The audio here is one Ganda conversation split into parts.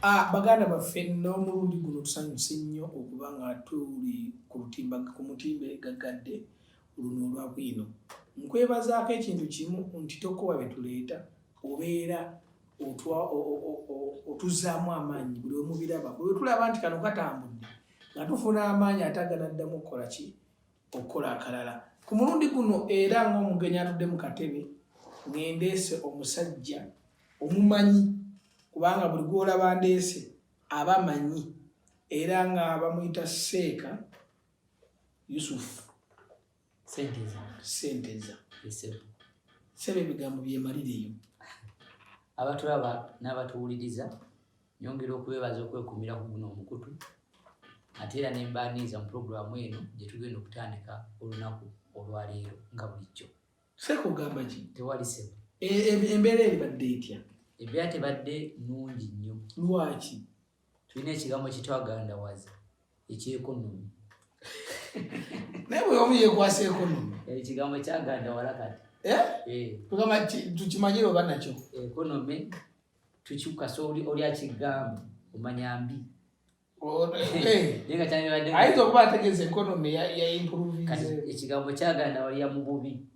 baganda baffe n'omulundi guno tusanyuse nnyo okuba nga tuli ku mutimbe gagadde luno olwa bwino. Nkwebazaako ekintu kimu nti tokowa bye tuleeta obeera otuzaamu amaanyi buli omu biraba. Bwe tulaba nti kano katambudde nga tufuna amaanyi ataganaddamu okukola ki? Okukola akalala. Ku mulundi guno era ng'omugenyi atudde mu katebe ngendeese omusajja omumanyi kubanga buli gw'olaba ndeese aba amanyi era nga bamuyita Seeka Yusufu Senteza. Sebe ebigambo byemalireyo. Abatulaba n'abatuwuliriza nyongera okwebaza okwekumira ku guno omukutu ate era ne mbaaniiza mu pulogulaamu eno gye tugenda okutandika olunaku olwaleero nga bulijjo. Seeka ogamba ki? Tewali sebo. Embeera eribadde etya? Embeera tebadde nnungi nnyo. Lwaki? Tulina ekigambo kye twagandawaza ekyekonomi. Naye bwe omu yeekwasa ekonomi. Ekigambo kyagandawala kati. Tugamba tukimanyire oba nakyo. Ekonomi tukyukasa oli akigamba omanya mbi. Ayinza okuba ategeeza ekonomi ya improvinze. Ekigambo kyagandawalira mu bubi.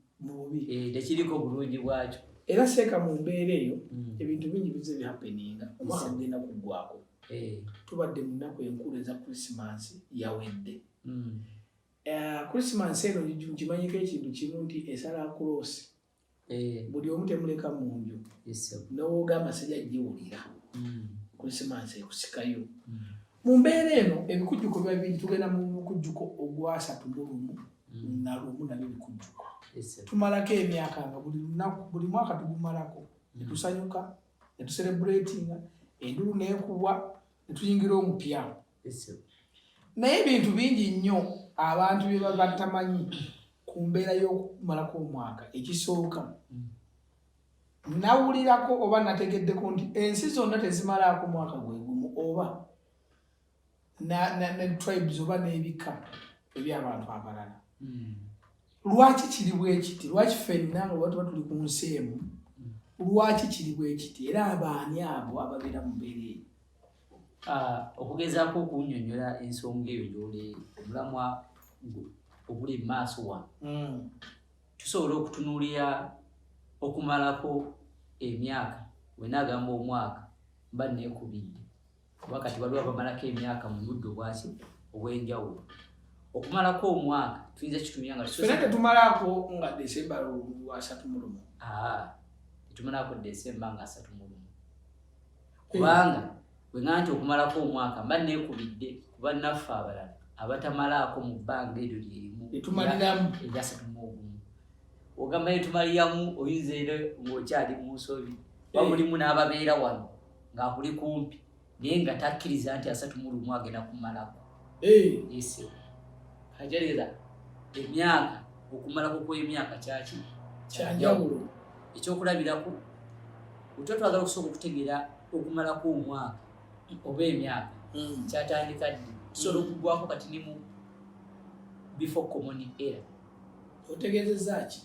Tekiriko bulungi bwakyo. Era Seeka mu mbeera eyo ebintu bingi bize bihappeninga omwaka gugenda kuggwako. Tubadde mu nnaku enkulu eza Krisimansi yawedde. Krisimansi eno nkimanyiko ekintu kimu nti esala akuloosi. Buli omu temuleka mu nju. N'owoogamba sijja giwulira. Krisimansi ekusikayo. Mu mbeera eno ebikujjuko biba bingi. Tugenda mu mukujjuko ogwa 31 na lumu nabyo bikujjuko. Tumalako emyaka nga buli mwaka tugumalako ne tusanyuka ne tucelebratinga endulu neekubwa ne tuyingira omupya. Naye ebintu bingi nnyo abantu bye baba batamanyi ku mbeera y'okumalako omwaka. Ekisooka nawulirako oba nategeddeko nti ensi zonna tezimalako mwaka gwe gumu oba ne tribes oba n'ebika eby'abantu abalala. Lwaki kiri bwe kiti? Lwaki ffenna nga tuba tuli ku nsi emu? Lwaki kiri bwe kiti? Era abaani abo ababeera mu mbeera eyo? Okugezaako okunnyonnyola ensonga eyo gy'oli omulamwa oguli mu maaso wano. Tusobola okutunuulira okumalako emyaka. Bwe naagamba omwaka mba neekubidde kuba kati waliwo abamalako emyaka mu budde obw'enjawulo. Okumalako omwaka tuyinza kitumira nga ffenna tetumalako nga Desemba lwa 31. Tetumalako Desemba nga 31 kubanga bwe nga nti okumalako omwaka mba neekubidde kuba naffe abalala abatamalaako mu bbanga eryo lyerimu etumaliramu erya 31. Ogamba netumaliramu oyinza era ng'okyali mu nsobi wamulimu n'ababeera wano ng'akuli kumpi naye nga takkiriza nti 31 agenda kumalako. Ajaliza emyaka okumalako kw'emyaka kyaki kyanjawulo. Ekyokulabirako otwo twagala okusooka okutegeera okumalako omwaka oba emyaka kyatandika ddi. Tusobola okuggwako kati ni mu before common era. Otegeezezza ki?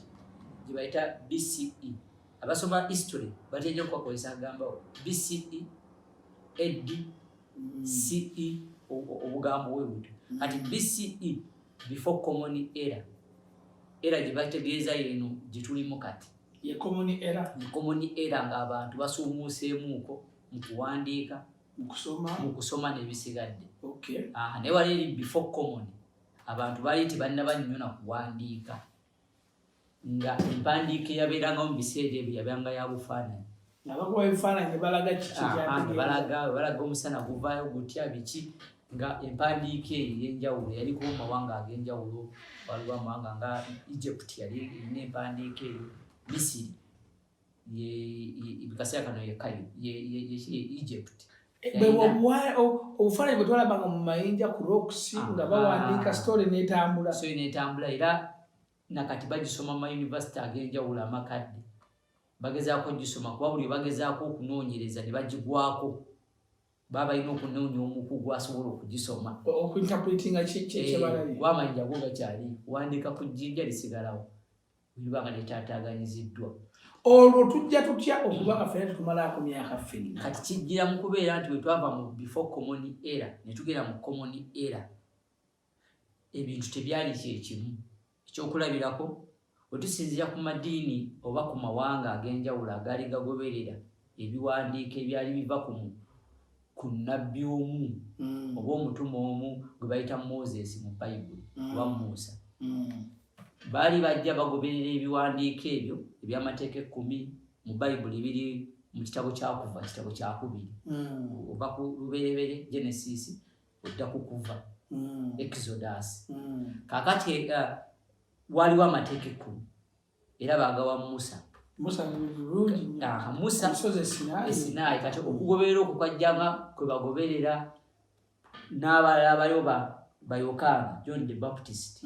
Gye bayita BCE. Abasoma history bateeja okwakozesa agambawo BCE, AD, CE obugambo bwebuto. Kati BCE before common era. Era gye bategeeza eno gye tulimu kati. Ye common era? Ye common era ng'abantu basuumuuseemuuko mu kuwandiika, mu kusoma n'ebisigadde. Naye wali eri before common abantu baali tebannabanyona kuwandiika. Nga empandiika eyabeeranga mu biseera ebyo yabeeranga ya bufaananyi. Abakuba ebifaananyi balaga kiki balaga omusana guvaayo gutya biki nga empandiika eyo ey'enjawulo yaliko mu mawanga ag'enjawulo. Waliwo amawanga nga Egypt yali erina empandiika eyo. Misiri bikaseera kano ye Egypt. Obufaananyi bwe twalabanga mu mayinja ku rocks nga bawandiika story n'etambula. So n'etambula era nakati bagisoma mu mayunivasite ag'enjawulo amakadde. Bagezaako gisoma kuba buli bagezaako okunoonyereza ne bagigwako. Baba balina okunoonya omukugu asobola okugisoma. Okuinterpretinga kye balabye. Wamanya go gakyali. Wandiika ku jjinja lisigalawo. Libanga litaataaganyiziddwa. olwo tujja tutya okuba nga ffenna tumalako myaka ffenna kati kijjira mu kubeera nti we twava mu before common era ne tugera mu common era ebintu tebyali kyekimu. Ekyokulabirako wetusinzira ku madiini oba ku mawanga ag'enjawulo agaali gagoberera ebiwandiiko ebyali biva ku nnabbi omu oba omutume omu gwe bayita Moses mu Bayibuli oba Musa. Baali bajja bagoberera ebiwandiiko ebyo eby'amateeka 10 mu Bayibuli ebiri mu kitabo kya Kuva, kitabo kya 2 oba ku lubereberye Genesis odda ku Kuva, Exodus. Kakati waliwo amateeka 10 era bagawa Musa. Musa Sinai kati okugoberera okwo kwajjanga kwe bagoberera n'abalala baliwo ba Yokaana, John the Baptist.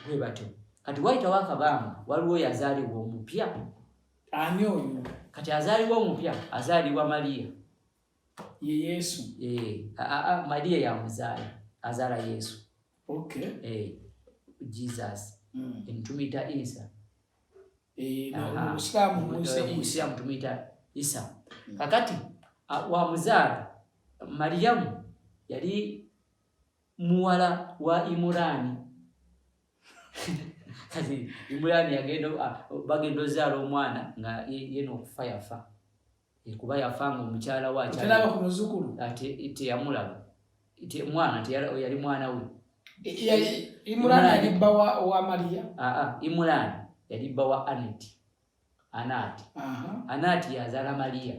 Bwe batyo. Kati wayitawo akabanga waliwo yazaalibwa omupya. Ani oyo? Kati azaalibwa omupya azaalibwa Mariya. Ye Yesu. Mariya yamuzaala azaala Yesu. Okay. Jesus. Tumuyita Isa. Musilamu tumuyita Isa. Kakati wamuzaala Mariyamu yali muwala wa Imurani. Kati Imurani bagenda ozaala omwana nga yena okufa yafa. Kuba yafa nga omukyala wa kyalaba ku muzukulu teyamulaba. Mwana yali mwana we. Imurani yali bba wa Mariya. Imurani yali bba wa Anati. Anati yazaala Mariya.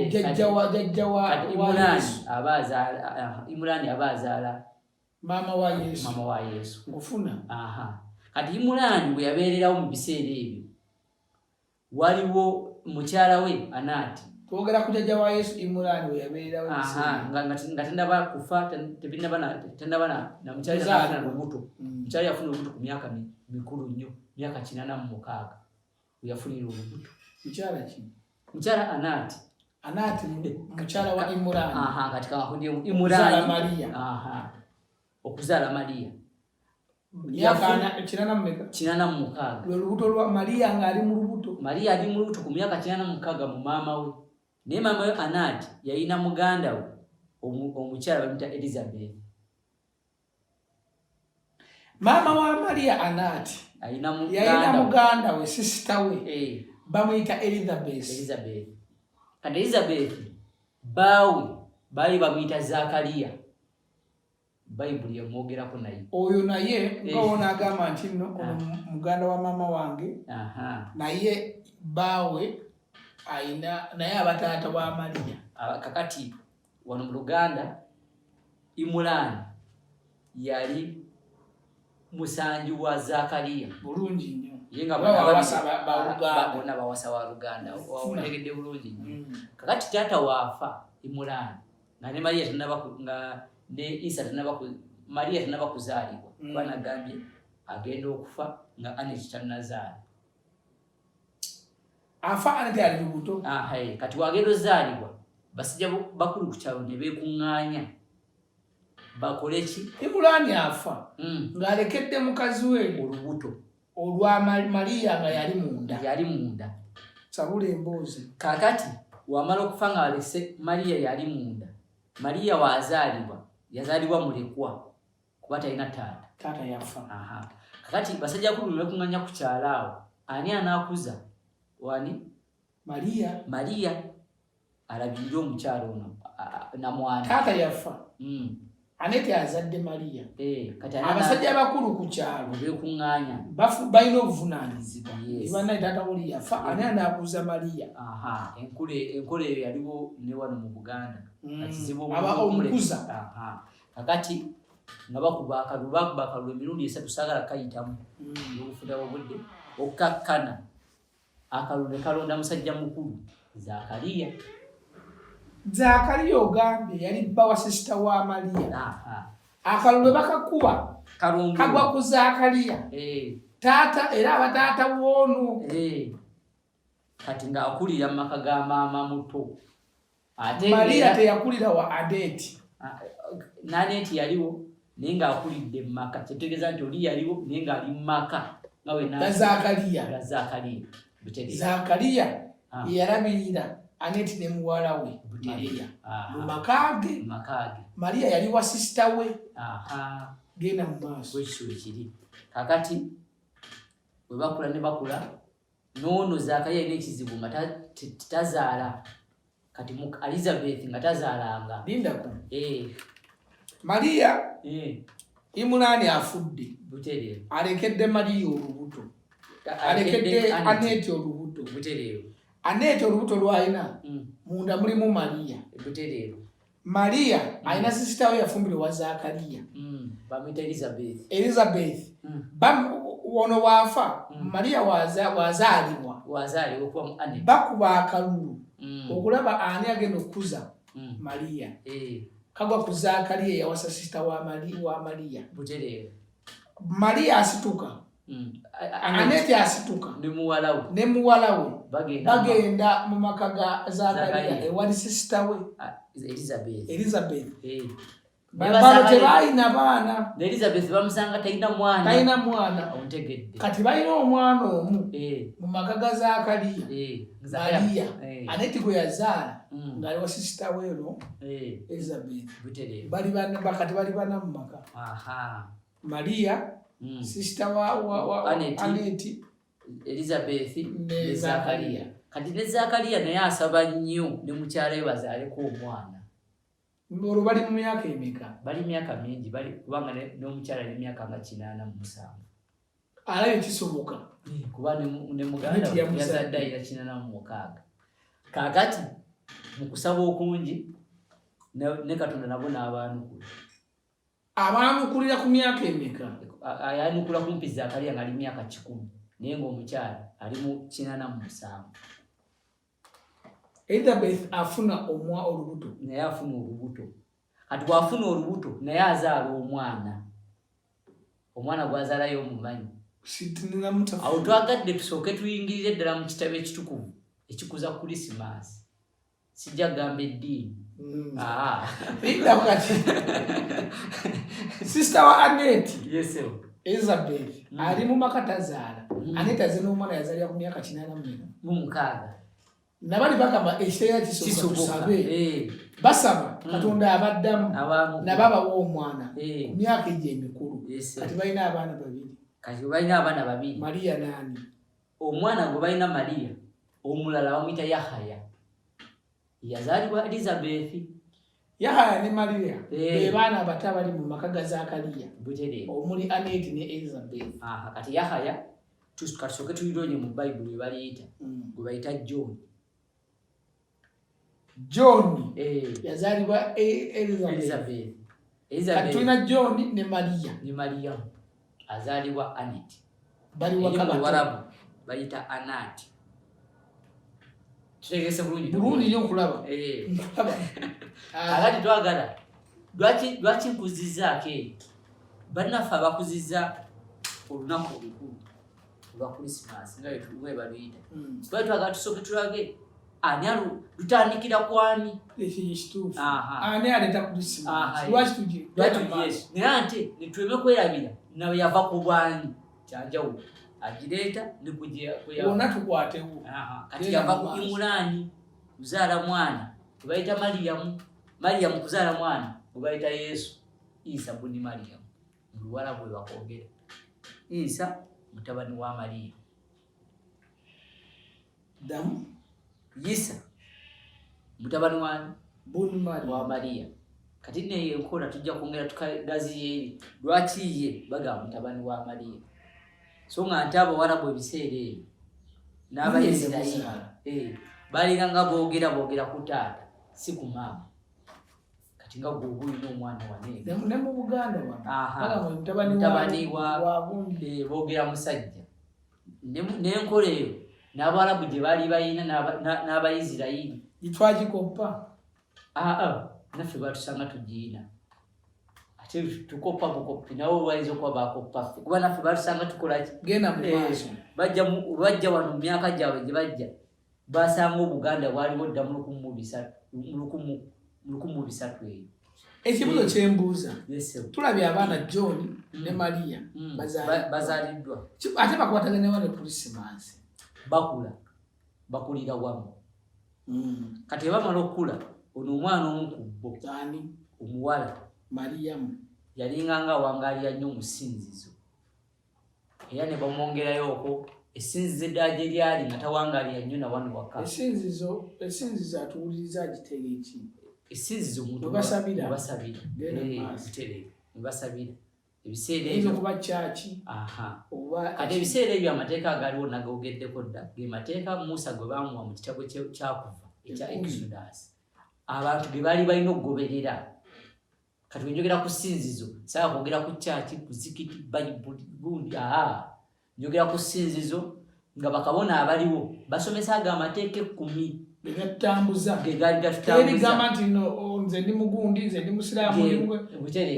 Jajja wa Imurani aba azaala mama wa Yesu. Ngufuna. Kati Imurani bwe yabeererawo mu biseera ebyo waliwo mukyala we Anati. Twogera ku jajja wa Yesu Imurani bwe yabeererawo nga tennaba kufa tennaba na mukyala na lubuto. Mukyala yafuna olubuto ku myaka mikulu nnyo, myaka 86 we yafunira olubuto. Mukyala ki? Mukyala Anati mukyala wa Imurani. Katika makundi Imurani Mariya. Okuzaala Mariya. Myaka 86. Lwe lubuto lwa Mariya ng'ali mu lubuto. Mariya ali mu lubuto ku myaka 86 mu maama we. Naye maama we Anati yalina muganda we omukyala bamuyita Elizabeth. Maama wa Mariya Anati yalina muganda we sister we bamuyita Elizabeth. Kati Elizabeth baawe baali bamuyita Zakariya. Bayibuli yamwogerako naye. Oyo naye nga wonagamba nti nno muganda wa maama wange naye baawe ayina naye abataata wa Mariya. Kakati wano mu Luganda Imurani yali musanju wa Zakariya. Bulungi nnyo. Yenga bonna bawasa wa Luganda. Otegedde bulungi nnyo. Kakati taata waafa Imurani nga ne Mariya Mariya tennaba kuzaalibwa. Kuba nagambye agenda okufa nga Aneti tannazaala. Afa Aneti ali lubuto. Kati wagenda ozaalibwa basajja bakulu ku kyalo ne beekuŋŋaanya bakole ki? Imurani afa ng'alekedde mukazi we olubuto olwa Mariya nga yali munda. Sabula emboozi. Kakati wamala okufa nga alese Mariya yali munda. Mariya wazaalibwa yazaalibwa mulekwa kuba talina taata. Taata yafa. Kakati basajja bakulu ne beekuŋŋaanya ku kyalo awo. Ani anaakuza? Wani? Mariya alabirira omukyalo ono namwana. Taata yafa. Aneti azadde Mariya. Abasajja bakulu ku kyalo beekuŋŋaanya balina obuvunaanyizibwa. Banaye taata wuli yafa ani anaakuza Mariya. Enkola eyo yaliwo ne wano mu Buganda. Omukuza. Kakati nga bakuba akalulu emirundi 3 saagala kayitamu n'okufuna obudde okkakkana. Akalulu ne kalonda musajja mukulu Zakariya ogambye yali bba wa sisita wa Mariya. Akalulu bakakuba kagwa ku Zakariya. Taata era abataata w'ono. Kati ng'akulira mu maka ga maama muto. Mariya teyakulira wa Aneti. Aneti yaliwo naye ng'akulidde mu maka. Kitegeeza nti oli yaliwo naye ng'ali mu maka Zakariya yarabirira Aneti ne muwala we Maria mu makage. Maria yali wa sister we. Genda mu maaso. Kakati we bakula ne bakula nono Zakariya n'ekizibu nga tazaala kati mu Elizabeth nga tazaalanga. Linda ku. Maria Imulani afudde. Alekedde Maria olubuto. Alekedde Aneti olubuto. Aneti olubuto lwalina munda mulimu Maria. Maria alina sister we yafumbire wa Zakariya. Bamwita Elizabeth. Wono waafa Maria wazaalibwa kwa Aneti. Bakuba akalulu okulaba ani agenda okuza Maria. Kagwa ku Zakariya yawasa sister wa Maria. Maria asituka. Aneti asituka. Ne muwala we. Bagenda mu maka ga Zakariya ewali sister we Elizabeth. Bano tebalina baana. Elizabeth bamusanga talina mwana. Kati balina omwana omu mu maka ga Zakariya. Maria. Aneti gwe yazaala ng'ali wa sister we no Elizabeth. Bali bana mu maka. Maria sister wa Aneti, Elizabeth ne Zakariya. Kati ne Zakariya naye asaba nnyo ne mukyala we bazaaleko omwana. Olwo bali mu myaka emeka? Bali myaka mingi, kubanga n'omukyala ne myaka nga 87. Alaye kisoboka. Kuba ne muganda yazadde ayina 86. Kakati mu kusaba okungi ne Katonda nabo n'abaanukula. Abaanukulira ku myaka emeka? Ayanukula kumpi Zakariya nga ali myaka 10 naye ng'omukyala ali mu 87. Elizabeth afuna olubuto. Naye afuna olubuto. Kati bw'afuna olubuto naye azaala omwana. Omwana gw'azaalayo omumanyi. Awo twagadde tusooke tuyingirire ddala mu kitabo ekitukuvu ekikuza Krismasi. Sijja kugamba eddiini. Sister wa Aneti. Yes. Elizabeth ali mu maka tazaala. Aneti azze n'omwana yazaalira ku myaka 86. Nabali bakamba ekiteera kisoboka basaba Katonda abaddamu nababawa omwana ku myaka egyo emikulu. Kati balina abaana babiri. Maria nani? Omwana gwe balina Maria omulala bamuyita Yahaya. Yazaalibwa Elizabeth. Yahaya ne Maria be baana abato abali mu maka ga Zakariya omuli Aneti ne Elizabeth. Kati Yahaya tusooke tuyironye mu Bayibuli we baliyita gwe bayita John yazaalibwa Elizabeth. Kati tulina John ne Maria azaalibwa Aneti. Bali wakabato bayita Anati. Tutegese bulungi nnyo okulaba. Kakati twagala lwaki nkuzizzaako eyo? Bannaffe abakuzizza olunaku olukulu olwa Krismasi nga bwe baluyita. Twali twagala tusooke tulage ani lutandikira ku ani. Ani aleeta Krismasi? Lwaki tugenda maaso? Naye ate netuleme kwerabira nawe yava ku bwani kyanjawulo. Agireeta ne wonna tukwatewo. Kati yava ku Imulani kuzaala mwana gwe bayita Mariyamu kuzaala mwana gwe bayita Yesu. Isa buni Mariyamu mu Luwarabu bwe bakwogera. Isa mutabani wa Mariya. Isa mutabani wa Mariya. Kati naye enkola tujja kwongera tukagaziyeeri lwaki ye bagamba mutabani wa Mariya. So nga nti Abawarabu ebiseera ebyo n'Abayisirayiri balina boogera ku taata si ku maama. Kati nga gwe bulina omwana wanene ne mu Buganda mutabani wa boogera musajja. N'enkola eyo n'Abawarabu gye baali balina n'Abayisirayiri gitwagikoppa. Naffe batusanga tugirina. Tukopa bukopi nawo waizo kwa bakopa kuba naffe batusanga tukolaki genda mu maaso. Bajja wano mu myaka gyabwe gye bajja basanga Obuganda bwaliwo dda mu 1300 eyo Ekibuzo kyembuuza. Tulabye abaana John ne Maria bazaliddwa. Ate bakwatagane wano Christmas. Bakulira wamu. Kati bamala okula ono omwana omu ku bo. Omuwala Mariamu yalinganga wangaaliya nnyo musinzizo. Era ne bamwongerayo okwo essinzizo eddala gye lyali nga tawangaaliya nnyo na wano waka. Essinzizo atuwuliriza agitega eki? Essinzizo omuntu basabira. Basabira. Ebiseera ebyo kuba kyaki. Kati ebiseera ebyo amateeka agaliwo nagogeddeko dda ge mateeka Musa gwe baamuwa mu kitabo kyakuva ekya Exodus. Abantu ge baali balina okugoberera. Kati wenjogera ku ssinzizo sawa kwogera ku kyaki ku zikiti bayibuli gundi njogera ku ssinzizo nga bakabona abaliwo basomesaaga amateeka 10 gegatambuza gegaligatutambuzagamba nti nze ndi mugundi nze ndi musiraamu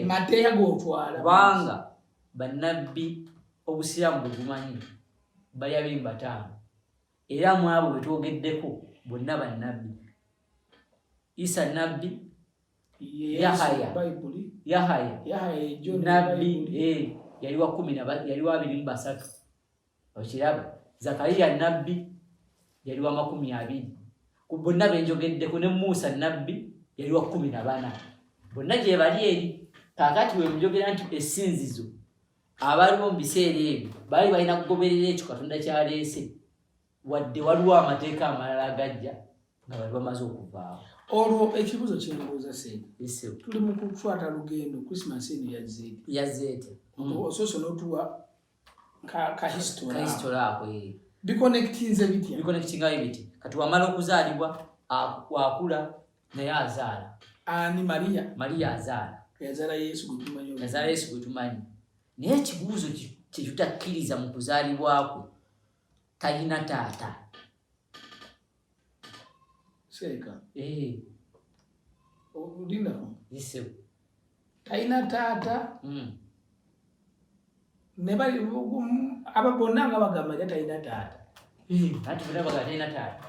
mateeka gotwala kubanga bannabbi obusiraamu bwe bumanyi bali 25 era mu abo bwe twogeddeko bonna bannabbi. Isa nabbi, Yahaya nabbi yali wa 10 yali wa 23. Okiraba Zakariya nabbi yali wa 20. Ku bonna benjogeddeko ne Musa nabbi yali wa 14. Bonna gye bali eri. Kakati we njogera nti essinzizo abaliwo mu biseera ebyo baali balina kugoberera ekyo Katonda kyaleese wadde waliwo amateeka amalala agajja nga bali bamaze okuvaawo. Olwo ekibuzo kyembuuza sente. Tuli mu kutwata lugendo Christmas eno yazzeete. Osoose n'otuwa ka history ako. Biconnectinze bitya? Biconnectingayo biti. Kati wamala okuzaalibwa wakula naye azaala. Ani Maria? Maria azaala. Yazaala Yesu gwe tumanyi. Naye ekibuuzo kye tutakkiriza mu kuzaalibwakwe talina taata. Seka. Odinako. Talina taata. Ne bali ababonna nga bagamba talina taata. Ati bonna bagamba talina taata.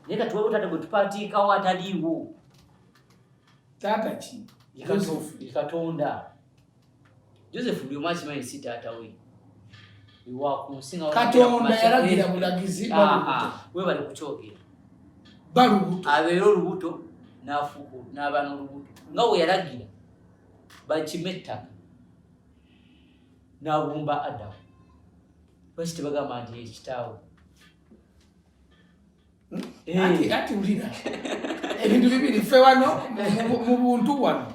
Naye kati wowe taata gwe tupaatiikawo ataliiwo. Taata ki? Katonda. Joseph buli omu akimanyi si taata we. Katonda yalagira bulagizi we bali kukyogera. Balubuto. Abeera olubuto n'afuuka n'abaana olubuto. Nga we yalagira bakime ettaka n'abumba Adamu. Lwaki tebagamba nti ekitaawe? Ati ulira. Ebintu bibiri ffe wano mu buntu wano.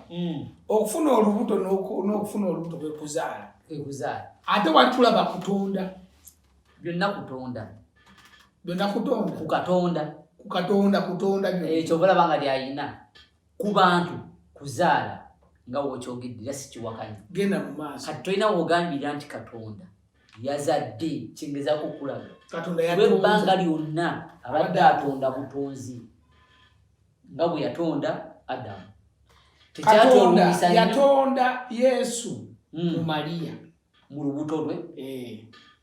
Okufuna olubuto n'okufuna olubuto kwe kuzaala. Ate wali tulaba Kutonda. Byonna Kutonda. Ku Katonda byonna. Ekyo balaba nga lyayina ku bantu kuzaala nga wokyogedde si kiwakanya. Genda mu maaso. Kati tolina wogambira nti Katonda yazadde kingezaako okulaga. Katonda yatonda. Ebbanga lyonna abadde atonda butonzi nga bwe yatonda Adamu. Katonda yatonda Yesu mu Maria mu lubuto lwe.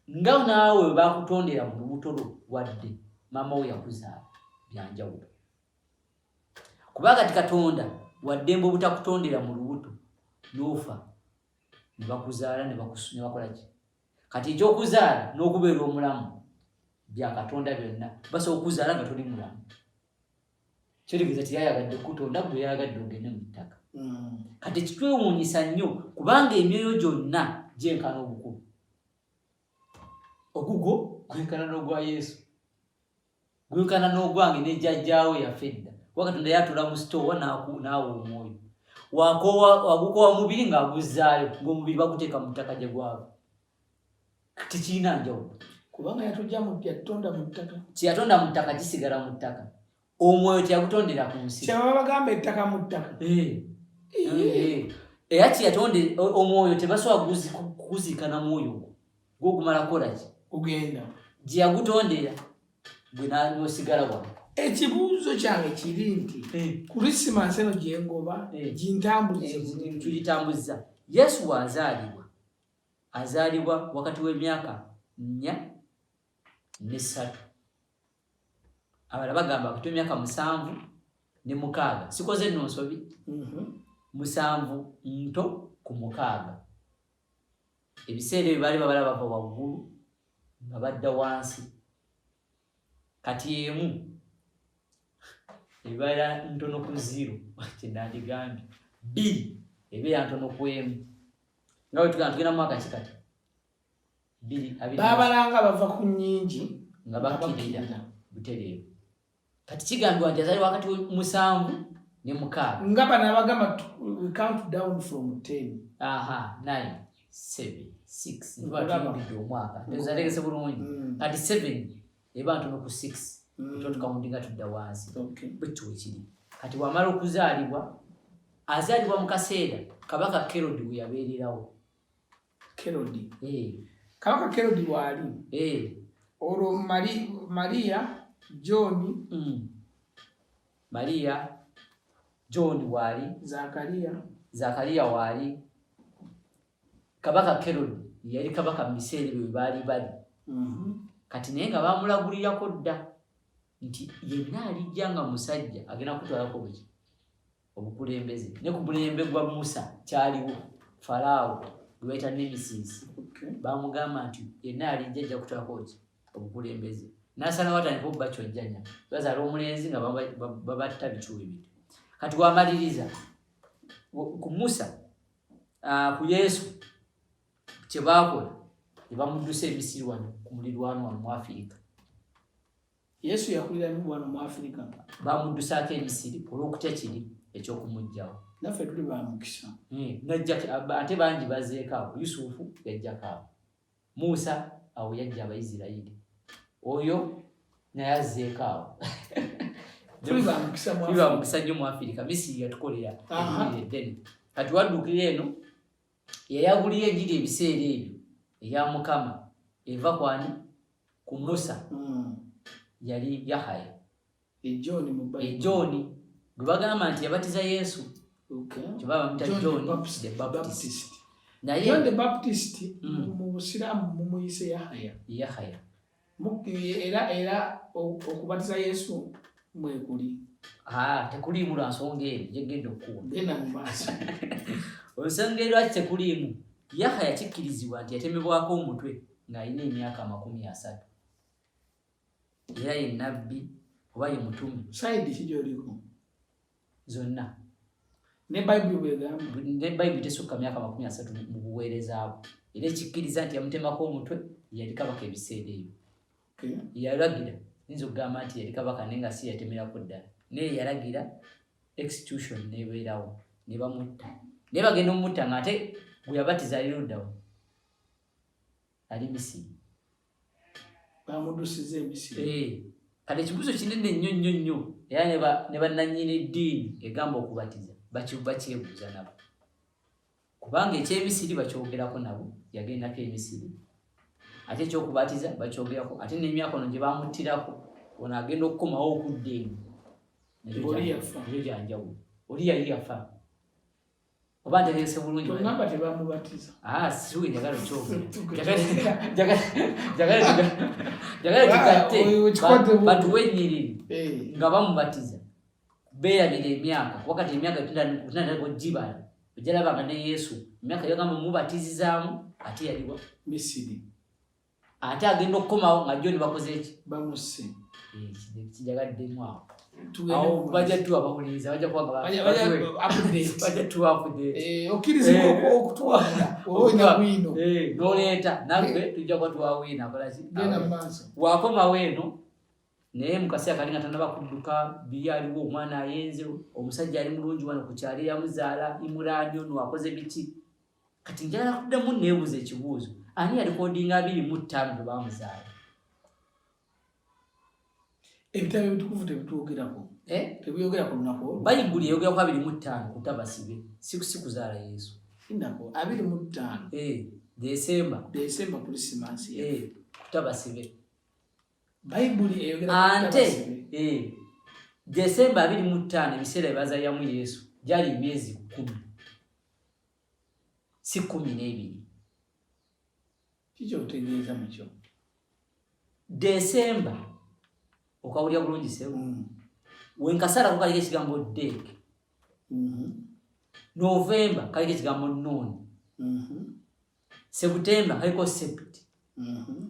Nga naawe bakutondera mu lubuto lwo wadde mama we yakuzaala byanjawulo. Kuba kati Katonda wadde mbu butakutondera mu lubuto n'ofa ne bakuzaala ne bakola ki? Kati ekyokuzaala n'okubeera omulamu bya Katonda byonna. Basobola okuzaala nga toli mulamu. Kitegeeza tiyayagadde kutonda gwe yayagadde ogende mu ttaka. Kati kitwewuunyisa nnyo kubanga emyoyo gyonna gyenkana obukulu. Ogugwo gwenkana n'ogwa Yesu. Gwenkana n'ogwange ne jjajjaawe yafa edda. Kuba Katonda yatula mu sitoowa naawe omwoyo. Wagukowa mubiri ng'aguzzaayo ng'omubiri baguteeka mu ttaka gye gwava. Tekirina njawulo. Kubanga yatonda mu ttaka. Kyeyatonda mu ttaka kisigala mu ttaka. Omwoyo teyagutondera ku nsi. Kyaba bagamba ettaka mu ttaka. Era kyeyatonde omwoyo tebasobola kuguziikana mwoyo gwo. Gw'ogumala kukola ki? Kugenda. Gye yagutondera gwe n'osigala wano. Ekibuuzo kyange kiri nti Christmas eno gyengoba tugitambuza. Yesu azaalibwa wakati w'emyaka 4 ne 3. Abala bagamba wakati w'emyaka 7 ne 6. Sikoze nno nsobi. musanvu nto ku mukaaga. Ebiseera ebyo baali babala bava waggulu nga badda wansi. Kati emu ebibeera ntono ku 0 kyenandigambye 2 ebeera ntono ku emu. Nga bwe tugenda mu mwaka ki kati 2 babalanga bava ku nnyingi nga bakkirira butereevu. Kati kigambibwa nti yazali wakati 7 ne 6. nga bano abagamba we count down from 10. 9 7 6 ntibatuyingidde omwaka tezategese bulungi. Kati 7 eba ntono ku 6 ekyo tukawundinga tudda wansi. Bwekyo wekiri. Kati wamala okuzaalibwa azaalibwa mu kaseera kabaka Kerodi we yabeererawo. Kerodi kabaka Kerodi waali olwo Maria John waali, Zakariya waali. Kabaka Kerodi yali kabaka mu biseera ebyo baali bali. Kati naye nga bamulagulirako dda nti yenna alijja nga musajja agenda kutwalako buki obukulembeze. Ne ku bulembe gwa Musa kyaliwo Falaawo gwe bayita Nemesis. Bamugamba nti yenna alijja ajja kutwalako buki obukulembeze. N'asana watandika okubakyojjanya bazaala omulenzi nga babatta bicuwe bitu. Kati wamaliriza ku Musa ku Yesu kye baakola ne bamuddusa Emisiri wano ku mulirwano wano mu Afirika. Yesu yakulira wano mu Afirika. Bamuddusaako Emisiri olw'okutya kiri eky'okumuggyawo. Naffe tuli bamukisa. Ate bangi bazeeko awo. Yusufu yajjako awo. Musa awo yajja Abayisirayiri. Oyo naye azzeeko awo. Tuli bamukisa nnyo mu Afirika. Misiri yatukolera eddene. Kati waddukira eno yayabulira enjiri ebiseera ebyo eya Mukama eva kwani ku Musa yali Yahaya. John gwe bagamba nti yabatiza Yesu. Kyebaba bamuyita John the Baptist. Naye John the Baptist mu Busiraamu mumuyise Yahaya. Era okubatiza Yesu mwekuli. Tekuliimu lwa nsonga eyo gyegenda okuwa. Genda mu maaso. Olusange lwaki tekuliimu, Yahaya kikkirizibwa nti yatemebwako omutwe ng'alina emyaka 30. Era ye nnabbi oba ye mutume. Saidi ki gy'oliko? Zonna. Ne Bayibuli bw'egamba? Ne Bayibuli tesukka myaka 30 mu buweereza bwe. Era ekikkiriza nti yamutemako omutwe yali kabaka ebiseera ebyo. Yalagira nzo kugamba nti yali kabaka naye nga si yatemerako ddala. Naye yalagira execution n'ebeerawo ne bamutta. Naye bagenda omutta ng'ate gwe yabatiza ali luddawo ali Misiri. Bamuddusiza Emisiri. Kati ekibuzo kinene nnyo era ne bannannyini eddiini egamba okubatiza bakyebuuza nabo. Kubanga ekyemisiri bakyogerako nabo yagendako Emisiri. Ate ekyokubatiza bakyogerako. Ate n'emyaka ono gye bamuttirako ono agenda okukomawo okudda eno. Ebyo gyanjawulo. Oli yali yafa. Oba ntegeese bulungi. Tugamba tebamubatiza. Siwe njagala okyogera. Jagala tugatte batuwe ennyiriri nga bamubatiza. Beerabira emyaka. Wakati emyaka tunatako gibala. Ojalabanga ne Yesu. Emyaka yagamba mubatizizaamu ate yaliwa Misiri. Ate agenda okukomawo nga John bakoze eki? Bamusse. Kijagaddemu awo. Awo bajja tuwa abawuliriza bajja kuwaga bajja tuwa update. Okkirizibwa okutuwagala owonya bwino. N'oleeta nabbe tujja kuba tuwa bwino akolaki? Genda mu maaso. Wakomawo eno naye mu kaseera kali nga tannaba kudduka biri aliwo omwana ayenze omusajja ali mulungi wano ku kyalo yamuzaala Imurani ono akoze biki. Kati njagala kuddamu neebuuza ekibuuzo. Ani yalikodinga 25 bwe bamuzaala? Ebitabo ebitukuvu tebitwogerako. Tebiyogera ku lunaku olwo. Bayibuli eyogera ku 25 kutabasibe. Si kuzaala Yesu. Inako 25. Desemba Christmas. Kutabasibe. Bayibuli eyogera ku kutabasibe. Ante Desemba 25 ebiseera ebazaaliramu Yesu gyali emyezi 10. Si 12. Kiki otegeeza mu kyo? Desemba okawulira bulungi sewo. Wenkasala kukaliko ekigambo date. November kaliko ekigambo noni. September kaliko sept.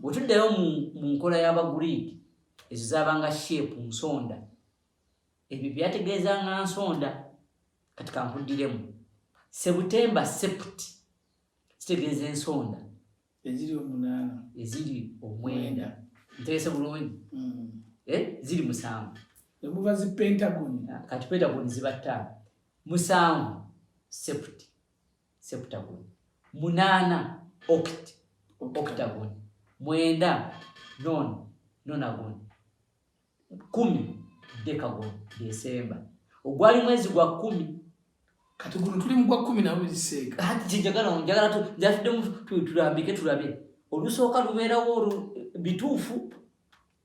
Bwetuddayo mu nkola y'Abagriiki ezo zaabanga shape nsonda. Ebyo byategeeza nga nsonda kati kankuddiremu. September sept kitegeeza ensonda eziri 8 eziri 9. Ntegese bulungi. Ziri 7. Nemuba zi pentagon. Kati pentagon ziba 5. 7 sept septagon. 8 octagon. 9 nonagon. 10 decagon. December. Ogwali mwezi gwa 10. Kati guno tuli mu gwa 10 na wezi seka. Hati njagala njafidde tulambike tulabe. Olusooka lubeerawo bituufu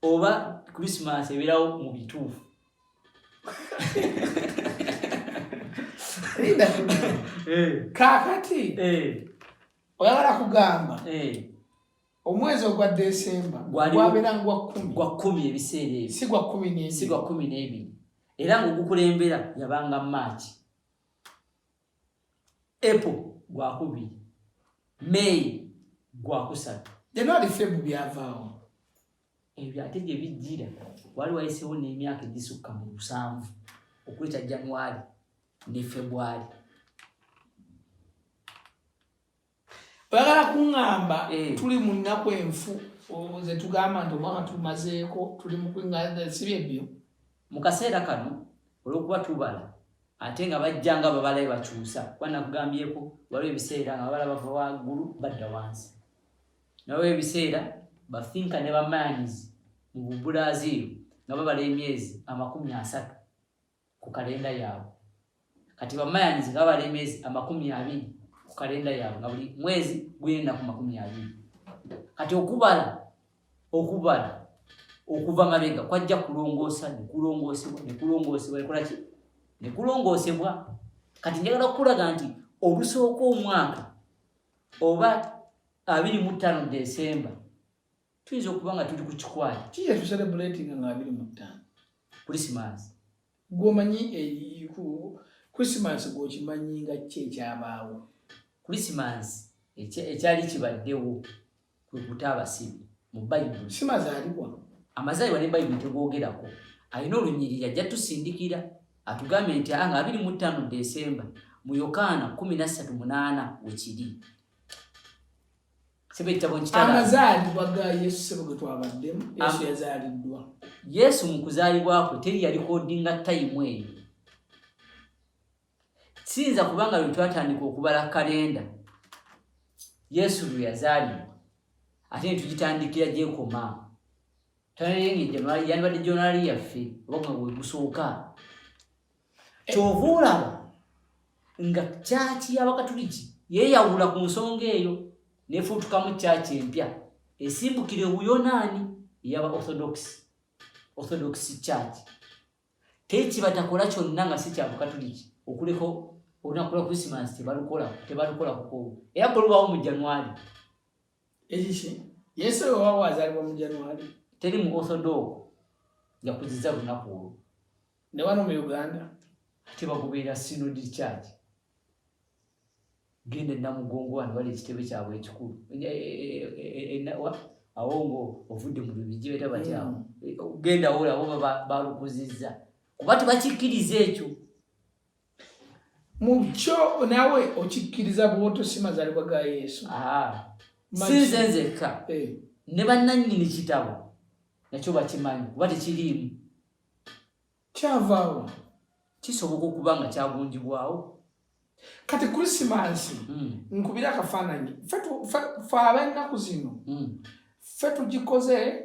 oba Christmas ebeerawo mu bituufu. Kakati oyagala kugamba omwezi ogwa December gwabeera gwa 10. Gwa 10 ebiseera ebyo. Si gwa 12. Si gwa 12. Era ng'ogukulembera yabanga March. April gwa 2. May gwa 3. January February byavaawo. Ebyo ate gye bijjira wali wayiseewo n'emyaka egisukka mu 7 okuleta January ne February. Oyagala kuŋŋamba tuli mu nnaku enfu ze tugamba nti omwaka tumazeeko tuli mu kwingana si byebyo. Mu kaseera kano olw'okuba tubala ate nga bajjanga babalayo bakyusa kuba nakugambyeko waliwo ebiseera nga babala bava waggulu badda wansi. Nawo ebiseera bafinka ne bamanyis mu Brazil nga babala emyezi 30 ku kalenda yaabwe. Kati bamanyis nga babala emyezi 20 ku kalenda yaabwe nga buli mwezi gwenda ku 20. Kati okubala okuva mabega kwajja kulongoosa ne kulongoosebwa. Kati njagala okulaga nti olusooka omwaka oba 25 December tuyinza okuba nga tuli ku kikwati. Kiye tu celebrating nga 25 Christmas. Gwomanyi Christmas gwokimanyi nga ki ekyabaawo? Christmas ekyali kibaddewo kwe kuta abasibe mu Bible. Si mazaalibwa. Amazaalibwa ne Bible tegoogerako. Alina olunyiriri ajja tusindikira atugambye nti nga 25 December mu Yokaana 13:8 wekiri. Amazaalibwa ga Yesu sebo gwe twabaddemu. Yesu yazaaliddwa. Yesu mu kuzaalibwa kwe teri yali kodinga time eyo. Sinza kubanga lwe twatandika okubala kalenda Yesu lwe yazaalibwa ate ne tugitandikira gyekoma. Tanayenge January yanbadde January yaffe oba gwe gusooka. Kyova olaba nga kyaki y'Abakatuliki yeeyawula ku nsonga eyo nefuutukamu kyaki empya esimbukire Buyonaani ey'aba Orthodox Church. Tekibatakola kyonna nga si ky'Abakatuliki okuleko olunaku lwa Christmas tebalukola kuko. Era kulubaawo mu January. Ekiki? Yesu wawa wazaalibwa mu January. Teri mu Orthodox yakuziza lunaku olwo. Ne wano mu Uganda tebagoberera Synod Church. Genda Namugongo wano wali ekitebe kyabwe ekikulu. Awo ngo ovudde mu bibiji beta batyawo. Genda wola abo balukuzizza. Kuba tebakikkiriza ekyo. Mukyo nawe okikkiriza bwoto si mazaalibwa ga Yesu. Sinze nzekka. Ne bannannyini kitabo nakyo bakimanyi kuba tekiriimu. Kyavaawo. Kisoboka okuba nga kyagunjibwawo. Kati Christmas nkubira akafaananyi fe ab'ennaku zino fe tugikoze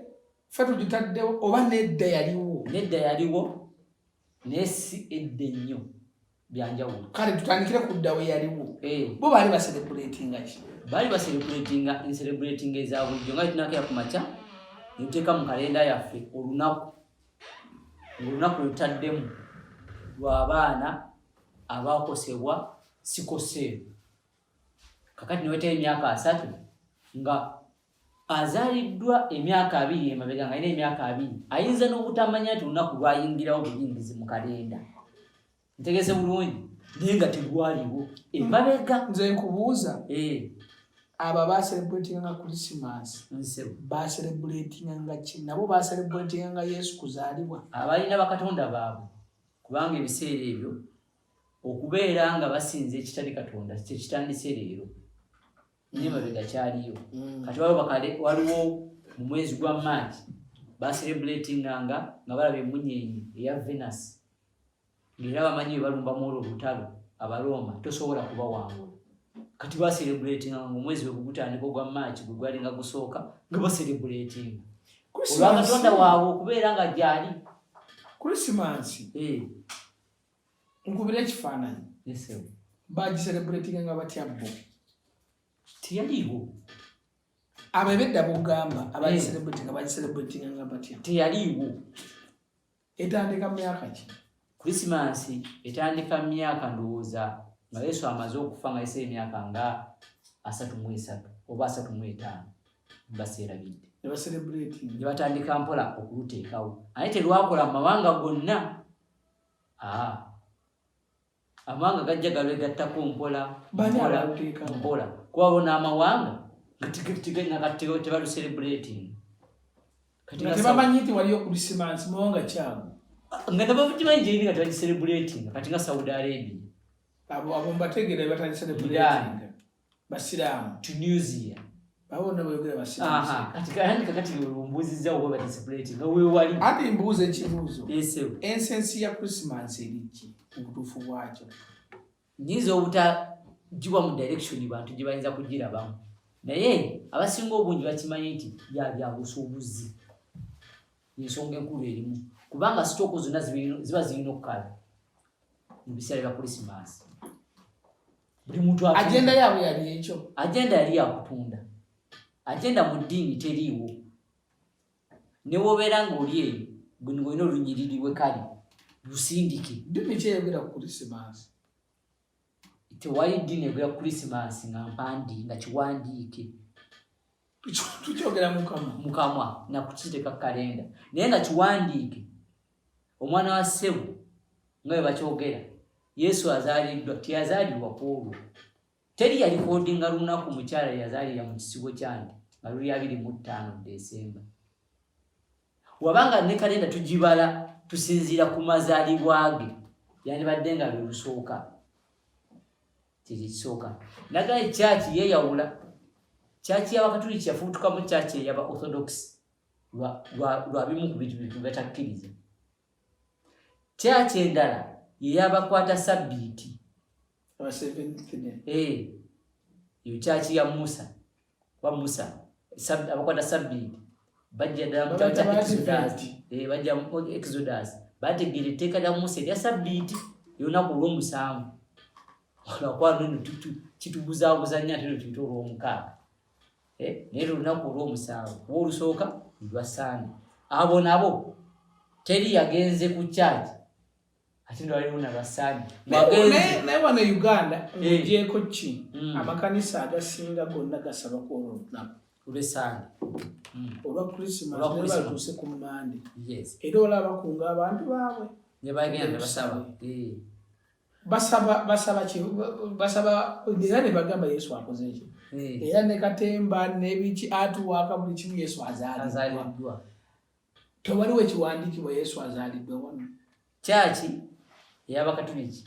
fe tugitaddewo oba nedda yaliwo naye si edda ennyo byanjawulo. Kale tutandikire ku dda we yaliwo. Bo baali baselebratinga ki? Baali baselebratinga eza bulijjo nga tunakera ku makya ne tuteeka mu kalenda yaffe olunaku lutaddemu lw'abaana abaakosebwa sikoseeru. Kakati niweta emyaka 3 nga azaaliddwa emyaka 2 emabega nga alina emyaka 2 ayinza n'obutamanya nti olunaku lwayingirawo buyingizi mu kalenda. Ntegese bulungi nenga tegwaliwo emabega. Nze nkubuuza aba baselebratinga Christmas baselebratinga nga ki? Nabo baselebratinga nga Yesu kuzaalibwa? Abalina bakatonda baabwe kubanga ebiseera ebyo okubeera nga basinze ekitali Katonda kyekitandise leero n'emabega kyaliyo. Kati waliwo mu mwezi gwa March baselebratinga nga balaba emunyenye eya Venus ng'era bamanyi balumbamu olutalo Abaroma tosobola kubawangula. Kati baselebratinga nga omwezi bwe gutandika ogwa March gwe gwali nga gusooka nga baselebratinga olwakatonda waabwe okubeera nga gyali Christmas. Nkubira ekifaananyi bagiselebratinga nga batya bo teyaliwo. Abebedda bugamba bagiselebratinga nga batya teyaliwo. Etandika myaka ki? Christmas etandika myaka ndowooza nga Yesu amaze okufa nga yise emyaka nga 33 oba 35 baseerabidde ne batandika mpola okuluteekawo naye terwakola mu mawanga gonna. Amawanga gajja galwegattako mpola kubawo n'amawanga nga tebaluselebrating nga tebamanyi nti waliyo Christmas mawanga kyabo nga tebakimanyi gyeri nga tebagiselebrating kati nga Saudi Arabia abo mbategeera batagiselebrating basiraamu Tunisia babona bayogera basiraamu. Kati olumbuuzizza oba bagiselebrating nga weewali. Ate mbuuza ekibuuzo ensensi ya Christmas eriki obutuufu bwakyo? Nyinza obutagiwa mu direction bantu gye bayinza kugirabamu naye abasinga obungi bakimanyi nti byabusuubuzi ensonga enkulu erimu kubanga sitooko zonna ziba zirina okukala mu biseera bya Christmas. Buli muntu agenda yaabwe yali ekyo. Agenda yali yakutunda. Agenda mu ddiini teriiwo. Ne wobeera ng'oli eyo gwe ng'olina olunyiriri we kali lusindike. Ddiini kyeyogera ku Christmas? Tewali ddiini eyogera ku Christmas nga mpandi nga kiwandiike. Tukyogera mu kamwa na kukiteeka kalenda naye nga kiwandiike. Omwana wa Ssebo nga bwe bakyogera Yesu azaaliddwa teyazaalirwa ku olwo. Teri yalikodinga lunaku mukyala yazaalira mu kisibo kyange nga luli 25 Desemba. Wabanga ne kalenda tugibala tusinziira ku mazaalibwa ge yandibadde nga lwe lusooka tekisooka. Naga church yeyawula. Church y'Abakatoliki yafuutuka mu church y'aba Orthodox lwa bimu ku bintu batakkiriza. Church endala y'abakwata Sabbiiti. Iyo church ya Musa abakwata Sabbiiti bajja ddala mu Exodus. Bajja mu Exodus bategeera etteeka lya Musa erya Sabbiiti y'olunaku olw'omusanvu. Olwakwano nno kitubuzaabuza nnyo ate tuyita olw'omukaaga. Naye olunaku olw'omusanvu kuba olusooka lwa Sande. Abo nabo teri yagenze ku church ate ndo waliwo na Sande. Naye wano Uganda ogyeko ki? Amakanisa agasinga gonna gasaba ku olunaku olw'Esande olwa Christmas ne batuuse ku Mande. Era olaba kunga abantu baabwe ne bagenda basaba. Basaba ki? Basaba era ne bagamba Yesu akoze ki? Era ne katemba n'ebiki atuwaaka buli kimu Yesu azaalibwa. Tewaliwo ekiwandiikibwa Yesu azaaliddwa wano. Church y'Abakatoliki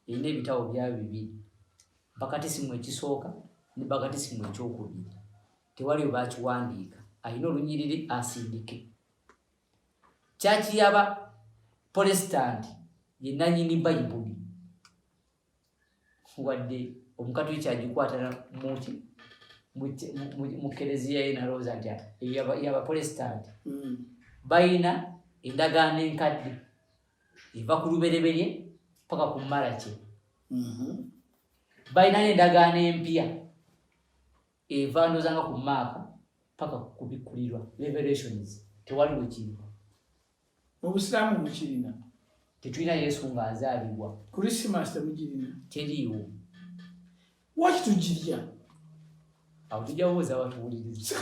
erina ebitabo byayo 2. Bakatisimu ekisooka ne bakatisimu ekyokubiri. Tewali baakiwandiika. Alina olunyiriri asindike. Church y'aba Protestant ye nannyini Bayibuli. Wadde Omukatoliki agikwata mu Kereziya ye nalowooza nti y'aba Protestant. Bayina endagaano enkadde eva ku lubereberye paka ku Malaki. Bayina n'endagaano empya eva ndowooza nga ku Maaka paka ku Bikkulirwa Revelations. Tewaliwo kiri. Mu Busiraamu mukirina? Tetulina Yesu ng'azaalibwa. Christmas temugirina? Teriiwo. Lwaki tugirya? Awo tujja buuza abatuwuliriza.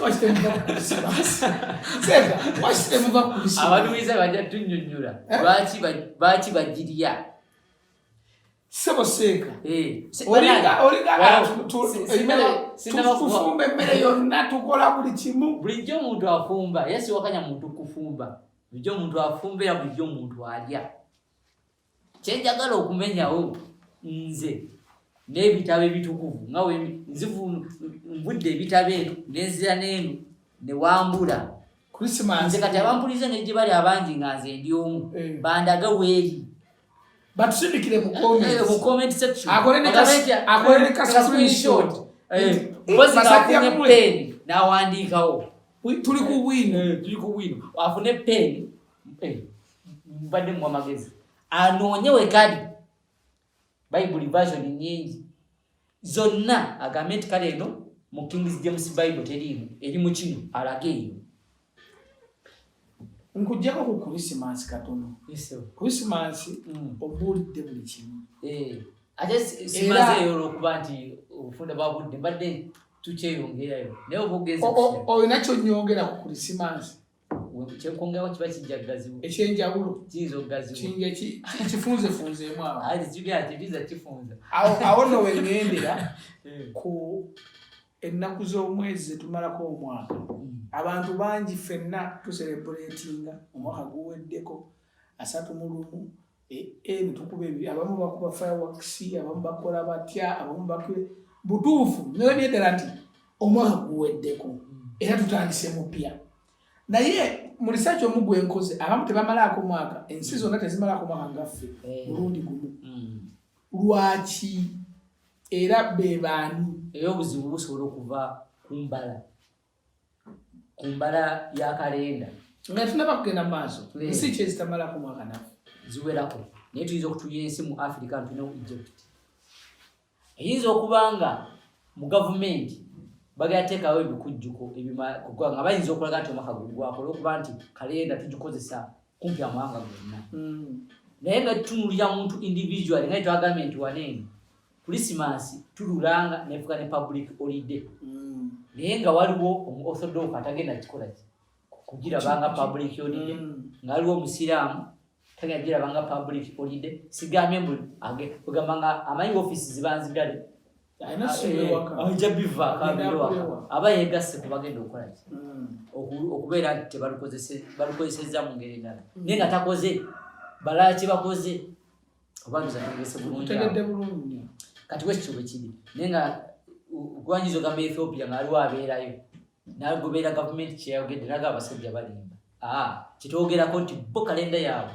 Abatuwuliriza bajja tunnyonnyola lwaki bagirya. Sebo seka. Tufumbe mmere yonna tukola buli kimu. Bulijjo omuntu afumba, yesi wakanya muntu kufumba. Bulijjo omuntu afumbe bulijjo omuntu alya. Kyenjagala okumenyawo nze n'ebitabo ebitukuvu nga nvudde ebitabo eno nenzira n'eno ne wambula. Christmas. Nze kati abampulize n'egye bali abangi nga nze ndi omu. Bandaga weeri. Batusindikire mu comment section. Akole ne ka screenshot. Mbozi ng'afunye pen n'awandiikawo. Tuli ku BWIINO. Afune pen. Mbadde mu amagezi. Anoonyewe kadi. Bible version nyingi. Zonna agambe nti kale eno mu King James Bible teriimu. Eri mu kino alage eyo. Nkujjako ku Christmas katono. Christmas obulidde buli kimu. Ate simaze eyo okuba nti ofunda babudde mbadde tukyeyongerayo. Naye obugezi olina kyonyongera ku Christmas. Kyekwongerawo kiba kijjagazibu. Ekyenjawulo. Kiyinza okugazibu. Kifunzefunzeemu awo. Kigira nti kiza kifunza. Awo nno we ŋŋendera ku ennaku z'omwezi zetumalako omwaka. Abantu bangi ffenna tucelebratinga omwaka guweddeko 31 tukuba abamu bakuba fireworks, abamu bakola batya, abamu bakuba butuufu nebyedera nti omwaka guweddeko era tutandise mupya. Naye mu research omugwe enkoze abamu tebamalako mwaka, ensi zonna tezimalako mwaka ngaffe mulundi gumu. Lwaki era bebaani eyobuzibu busobola okuva kumbala ya kalenda nga tunaba kugenda maaso ensi kyezitamalako mwaka naffe ziwerako naye tuyinza okutuya ensi mu Africa ntulina Egypt. Eyinza okubanga mu gavumenti bagateekawo ebikujjuko nga bayinza okulaga nti omwaka gugwako olwokuba nti kalenda tugikozesa kumpi amawanga gonna. Naye nga tutunulira muntu individual nga twagambye nti waneeni Christmas tululanga nefuka ne public holiday. Naye nga waliwo omu-orthodox atagenda kikola kugira banga public holiday. Nga waliwo omusiraamu tagenda kugira banga public holiday. Sigambye mbu ogamba nga amanyi offices zibanzigale. Ajja biva kambiwa aba yegasse kubagenda okukola ki okubeera nti balukozesezza mu ngeri endala naye nga takoze balaki bakoze obanduza tegese bulungi kati wekyo bwe kiri naye nga gwanyiza ogamba Ethiopia nga aliwo abeerayo nagobeera gavumenti kyeyayogedde naga abasajja balimba kitwogerako nti bo kalenda yaabwe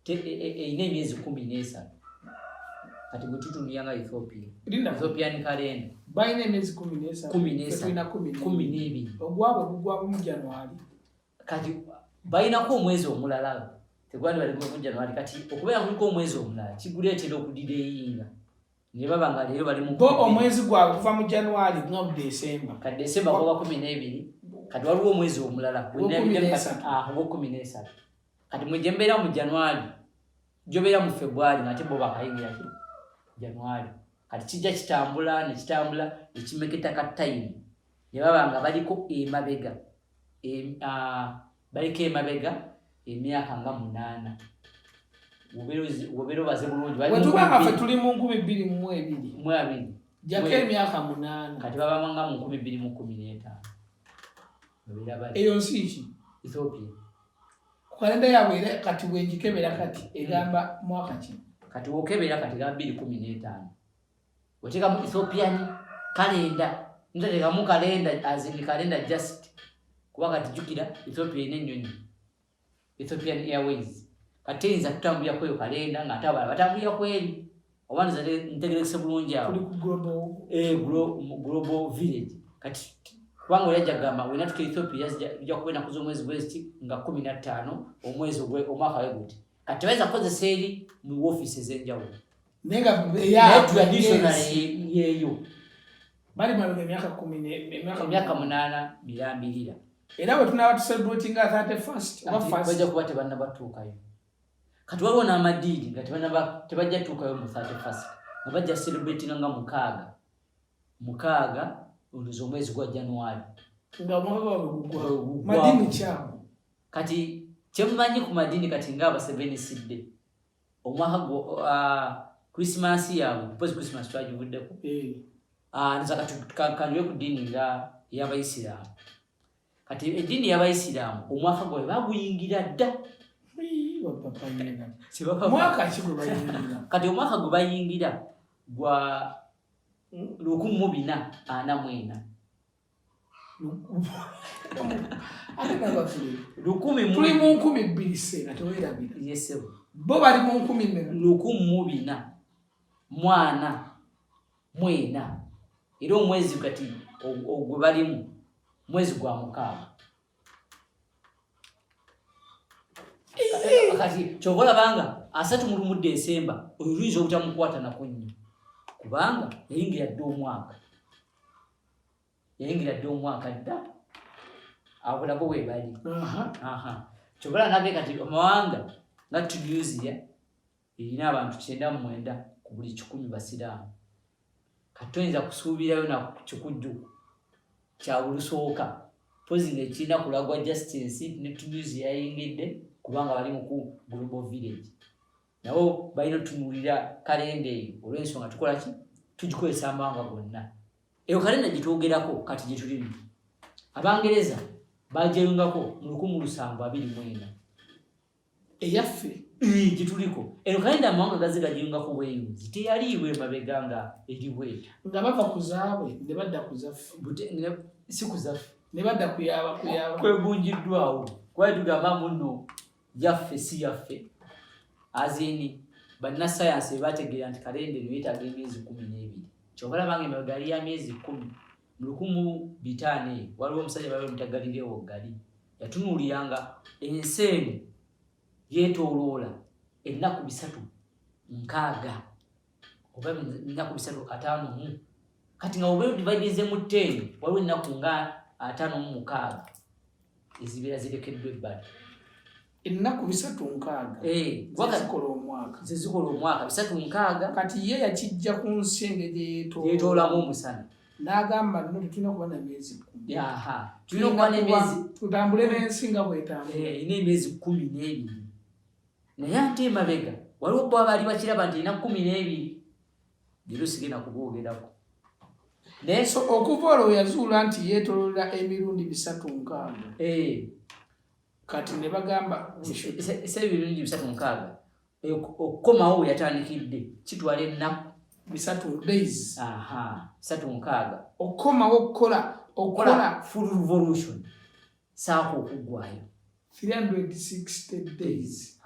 eyina emyezi 13 kati bwe tutunulira nga Ethiopian kalenda balina emyezi 12 ogwabwe gugwamu mu January. Kati balinako omwezi omulala tegwali bali mu January kati okubeera kuliko omwezi omulala kiguleetera okudideyinga ne baba nga leero bali mu omwezi gwabwe kuva mu January nga mu December. Kati December kwa 12 kati waliwo omwezi omulala ogwo13 kati mwejembeera mu January jobeera mu February ngate bo bakayingira January kati kijja kitambula ekimeketa ka time ne baba nga baliko emabega emyaka nga 8 wobero baze bulungi wetubanga ffe tuli mu 2022 jaka emyaka 8 kati baba nga mu 2015 eyo nsi ki Ethiopia kalenda yabwe kati wenjikebera kati egamba mwaka ki kati wokebera kati ga 2015 weteka mu Ethiopian kalenda ndateka mu kalenda azini kalenda just kuba kati jukira Ethiopia n'ennyonyi Ethiopian Airways kati nza kutambulira kweyo kalenda nga atabala batambulira kweri obanza ntegerekese bulungi awo global village kati kubanga olajja gamba wena tuke Ethiopia ijja kubena kuzo mwezi west nga 15 omwezi omwaka weguti kati baiza kozesa eri mu offices enjawulo nenga ya traditional yeyo bali mali emyaka 8 bilambirira era bwe tunaba tu celebrating nga 31st oba first bajja kuba tebanna batuukayo kati waliwo n'amadidi nga tebajja tuukayo mu 31st nga bajja celebrating nga mukaaga oluzo omwezi gwa January nga omwaka gugwa madini kyabo kati kyemumanyi ku madini kati nga aba 7 sidde omwaka Christmas yaabwe kupozi Christmas twagivuddeko nzaka tukanjwe ku ddiini nga y'Abayisiraamu. Kati eddiini y'Abayisiraamu omwaka gwe baguyingira dda. Mwaka ki gwe bayingira? Kati omwaka gwe bayingira gwa 1444. Tuli mu 2020 ate weerabira. Yes. Bo bali mu 1444. Era omwezi kati ogwe balimu mwezi gwa mukaaga. Kati kyobola banga 31 Desemba oyinza obutamukwata nako nnyo kubanga yayingira dda omwaka dda abulabo we bali. Kyobola nage kati amawanga nga Tunisia erina abantu 99 ku buli 100 basiraamu. Kati toyinza kusuubirayo na kikujju kya bulusooka pozi ng'ekirina kulagwa justice ne Tunisia yayingidde kubanga bali mu global village. Nabo balina tunuulira kalenda eyo olw'ensonga tukola ki tugikozesa amawanga gonna. Eyo kalenda gitwogerako kati gye tulimu. Abangereza bagyeyungako mu 1724 eyaffe gye tuliko. Eyo kalenda amawanga gaze gagiyungako bweyunzi teyaliibwe mabega nga eri bweta nga bava ku zaabwe ne badda ku zaffe si ku zaffe ne badda kuyaba kwebungiddwawo kwali tugamba muno yaffe si yaffe azini bannasayansi bategeera nti kalenda eno yeetaaga emyezi 12. Kyobala bange emabega yali ya myezi 10. Mu 1500 waliwo omusajja babe mutagalirewo gali yatunuuliranga ensi eno yeetooloola ennaku 360 oba ennaku 350. Kati nga oba dividize mu 10 waliwo ennaku nga 56 ezibeera zirekeddwa ebbali. Ennaku 360 zezikola omwaka 360. Kati ye yakijja ku nsi engeri yeetoolamu omusana n'agamba nno tetulina kuba na myezi 10. Tulina okuba n'emyezi tutambule n'ensi nga bwetambula. Ina emyezi 12. Naye ate emabega waliwo bo abaali bakiraba nti ina 12 leero sigenda kuboogerako. Naye so okuva olwo yazuula nti yeetoolola emirundi 360. Kati ne bagamba ebirundi 360 okukomawo yatandikidde kitwala ennaku 3 days. 360 okukomawo okukola full revolution saako okuggwayo 360 days.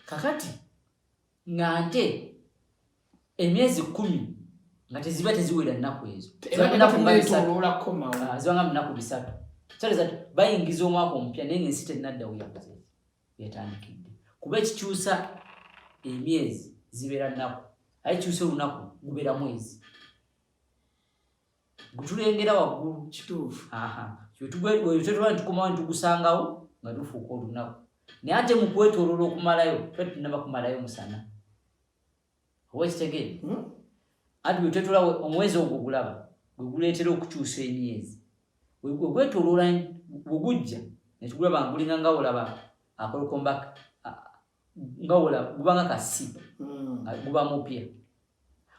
Kakati nga nte emyezi 10 nga teziba teziwera nnaku ezo zibanga munaku 3. Kyaleza bayingiza omwaka omupya naye ng'ensi tennaddawo yakoze yatandikidde kuba ekikyusa emyezi zibeera nnaku aye kikyusa olunaku gubeera mwezi gutulengera waggulu kituufu. Twetubala nitukomawo nitugusangawo nga tufuuka olunaku. Naye ate mu kwetooloola okumalayo twetunaba kumalayo musana oba ekitegeere ati bwe twetoola omwezi ogwo gulaba gwe guleetera okukyusa emyezi gwetoloola bwegujja netugulaba nga gulinga nga olaba akolokomba nga olaba gubanga kasi guba mupya.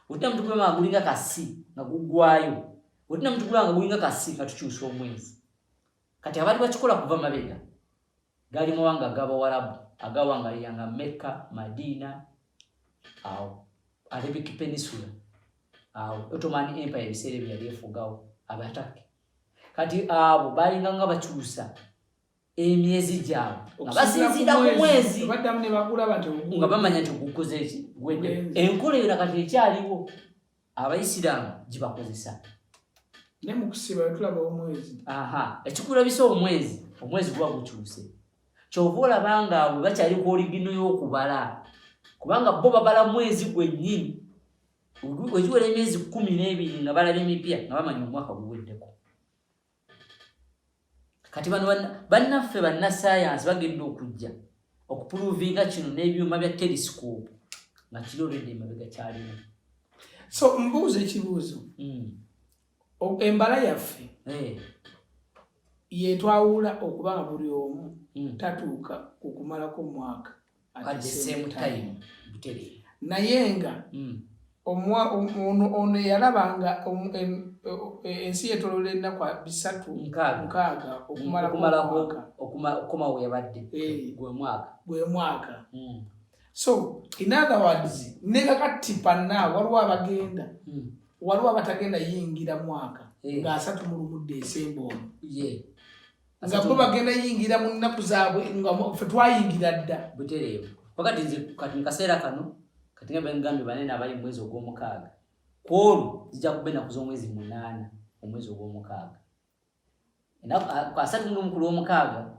Otina mutugulaba nga gulinga kasi nga guggwayo. Otina mutugulaba nga gulinga kasi nga tukyusa omwezi. Kati abaali bakikola kuva mabega gali mawanga ag'Abawarabu agawangaliranga Mecca, Madina, Arabic Peninsula, Ottoman Empire ebiseera ebyali efugawo Abataki. Kati abo balinga nga bakyusa emyezi gyabwe nga basinziira ku mwezi nga bamanya nti gukoze eki gwedde. Enkola eyo nakati ekyaliwo Abayisiraamu gibakozesa ne mu kusiba tulaba omwezi. Ekikulabisa omwezi guba gukyuse. Kyova olabanga abo bakyali ku oligino y'okubala kubanga bo babala mwezi gwennyini wekiwera emyezi 12 nga balaba emipya nga bamanya omwaka guweddeko. Kati bannaffe bannasayansi bagenda okujja okupuluvinga kino n'ebyuma bya telescope nga kiroledde emabega kyalimu. So mbuuza ekibuuzo embala yaffe yetwawula okuba nga buli omu tatuuka ku kumalako mwaka at the same time. nayenga ono yalabanga ensi yetoloola ennaku 3 okuma weyabadde gwe mwaka. So in other words nekakati panna waliwo abagenda waliwo abatagenda yingira mwaka nga 3 December ono nga bo bagenda yingira mu nnaku zaabwe nga ffe twayingira dda butereevu pakati nze kati mukaseera kano kati nga bengambe banene abali mu mwezi ogw'omukaaga kwolwo zijja kubena kuza omwezi 8 omwezi ogw'omukaaga kwa 31 w'omukaaga